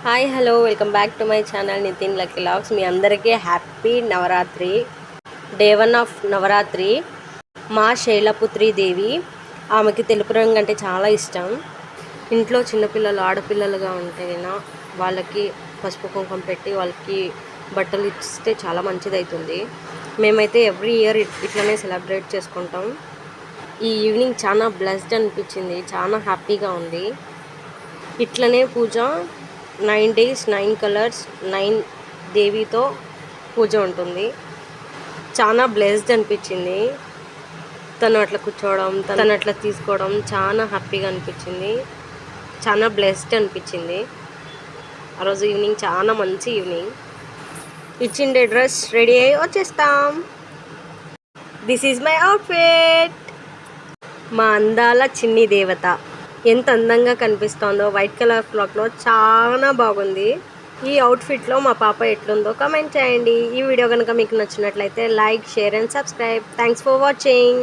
Hi hello welcome back to my channel Nitin lucky logs. మీ అందరికీ happy Navratri. Day 1 of Navratri. మా శైలపుత్రి దేవి, ఆమెకి తెలుపు రంగు అంటే చాలా ఇష్టం. ఇంట్లో చిన్నపిల్లలు ఆడపిల్లలుగా ఉంటేనా వాళ్ళకి పసుపు కుంకుమ పెట్టి వాళ్ళకి బట్టలు ఇస్తే చాలా మంచిది అవుతుంది. మేమైతే ఎవ్రీ ఇయర్ ఇట్లనే సెలబ్రేట్ చేసుకుంటాం. ఈ ఈవినింగ్ చాలా బ్లెస్డ్ అనిపించింది, చాలా హ్యాపీగా ఉంది. ఇట్లనే పూజ 9 days 9 కలర్స్ 9 దేవితో పూజ ఉంటుంది. చాలా బ్లెస్డ్ అనిపించింది. తను అట్లా కూర్చోవడం, తను అట్లా తీసుకోవడం చాలా హ్యాపీగా అనిపించింది, చాలా బ్లెస్డ్ అనిపించింది. ఆ రోజు ఈవినింగ్ చాలా మంచి ఈవినింగ్. ఇచ్చిండే డ్రెస్ రెడీ అయ్యి వచ్చేస్తాం. This is my outfit. మా అందాల చిన్ని దేవత ఎంత అందంగా కనిపిస్తోందో వైట్ కలర్ ఫ్రాక్లో, చాలా బాగుంది. ఈ అవుట్ఫిట్లో మా పాప ఎట్లుందో కామెంట్ చేయండి. ఈ వీడియో కనుక మీకు నచ్చినట్లయితే like, share and subscribe. Thanks for watching.